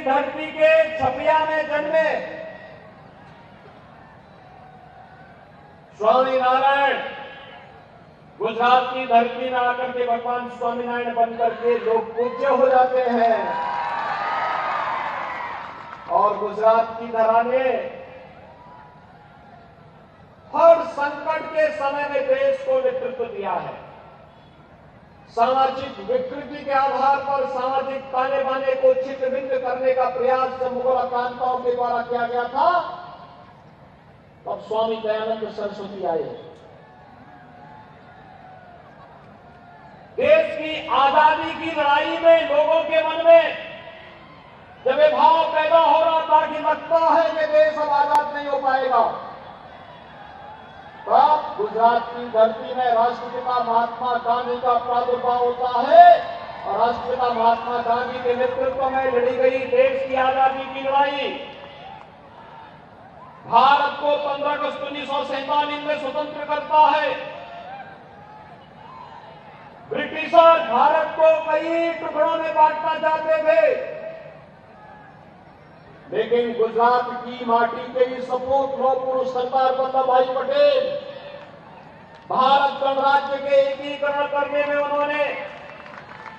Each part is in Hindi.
धरती के छपिया में जन्मे स्वामीनारायण गुजरात की धरती में आकर के भगवान स्वामीनारायण बनकर के लोग पूज्य हो जाते हैं और गुजरात की धरा ने हर संकट के समय में देश को नेतृत्व दिया है। सामाजिक विकृति के आधार पर सामाजिक ताने बाने को छिन्न-भिन्न करने का प्रयास जब मुगल आक्रांताओं के द्वारा किया गया था, तब स्वामी दयानंद सरस्वती आए। देश की आजादी की लड़ाई में लोगों के मन में जब ये भाव पैदा हो रहा था कि लगता है कि देश अब आजाद नहीं हो पाएगा, तब गुजरात की धरती में राष्ट्रपिता महात्मा गांधी का प्रादुर्भाव होता है और राष्ट्रपिता महात्मा गांधी के नेतृत्व में लड़ी गई देश की आजादी की लड़ाई भारत को 15 अगस्त 1947 में स्वतंत्र करता है। ब्रिटिशर भारत को कई टुकड़ों में बांटना चाहते थे, लेकिन गुजरात की माटी के ही सपूत लौह पुरुष सरदार वल्लभ भाई पटेल भारत गणराज्य के एकीकरण करने में उन्होंने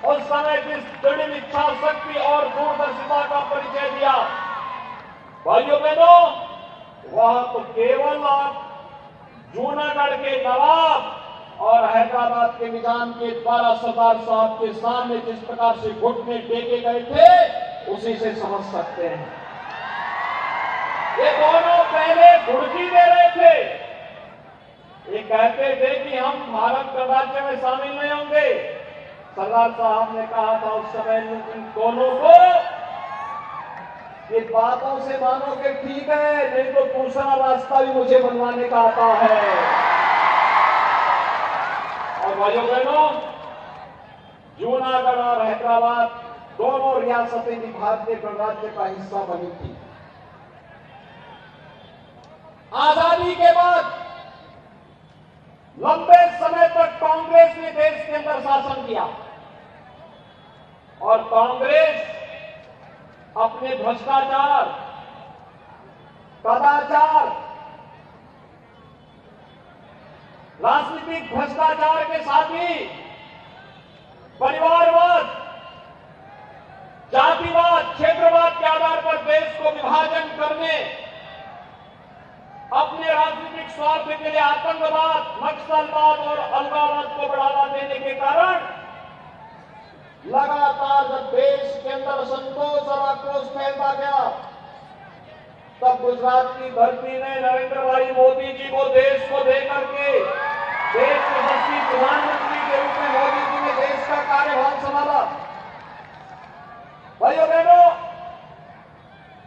उस समय जिस दृढ़ इच्छा शक्ति और दूरदर्शिता का परिचय दिया, भाइयों बहनों, वह तो केवल जूनागढ़ के नवाब और हैदराबाद के निजाम के द्वारा सरदार साहब के सामने जिस प्रकार से घुटने टेके गए थे, उसी से समझ सकते हैं। ये दोनों पहले घुड़की दे रहे थे, ये कहते थे कि हम भारत गणराज्य में शामिल नहीं होंगे। सरदार साहब ने कहा था उस समय इन दोनों को, ये बातों से मानो कि ठीक है, नहीं तो दूसरा रास्ता भी मुझे बनवाने का आता है। और भाइयों बहनों, जूनागढ़ और हैदराबाद दोनों रियासतें भी भारतीय गणराज्य का हिस्सा बनी थी। आजादी के बाद लंबे समय तक कांग्रेस ने देश के अंदर शासन किया और कांग्रेस अपने भ्रष्टाचार, कदाचार, राजनीतिक भ्रष्टाचार के साथ ही परिवारवाद, जातिवाद, क्षेत्रवाद के आधार पर देश को विभाजन करने, अपने राजनीतिक स्वार्थ के लिए आतंकवाद, नक्सलवाद और अलगाववाद को बढ़ावा देने के कारण लगातार जब देश के अंदर असंतोष और आक्रोश फैलता गया, तब गुजरात की धरती ने नरेंद्र भाई मोदी जी को देश को देकर के देश के यशस्वी प्रधानमंत्री के रूप में मोदी जी ने देश का कार्यभार संभाला। भाइयों बहनों,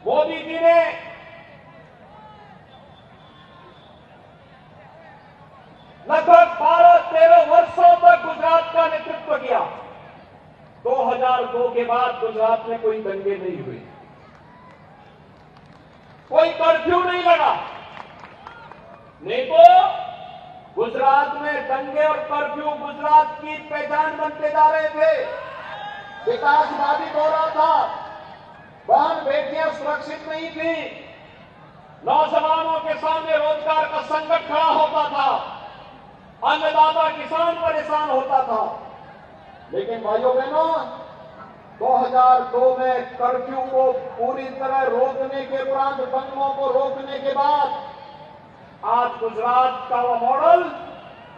मोदी जी ने लगभग 12-13 वर्षों तक गुजरात का नेतृत्व किया। 2002 के बाद गुजरात में कोई दंगे नहीं हुए, कोई कर्फ्यू नहीं लगा, नहीं तो गुजरात में दंगे और कर्फ्यू गुजरात की पहचान बनते जा रहे थे। विकास बाधित हो रहा था, बहन बेटियां सुरक्षित नहीं थी, नौजवानों के सामने रोजगार का संकट खड़ा होता था, अन्नदाता किसान परेशान होता था। लेकिन भाइयों बहनों, 2002 में कर्फ्यू को पूरी तरह रोकने के उपरांत, दंगों को रोकने के बाद, आज गुजरात का वह मॉडल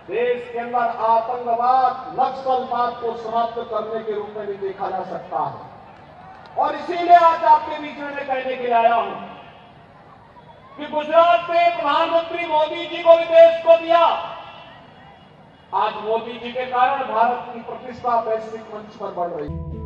देश के अंदर आतंकवाद, नक्सलवाद को समाप्त करने के रूप में भी देखा जा सकता है। और इसीलिए आज आपके बीच में मैं कहने के लिए आया हूं कि गुजरात में प्रधानमंत्री मोदी जी को भी देश को दिया। आज मोदी जी के कारण भारत की प्रतिष्ठा वैश्विक मंच पर बढ़ रही है।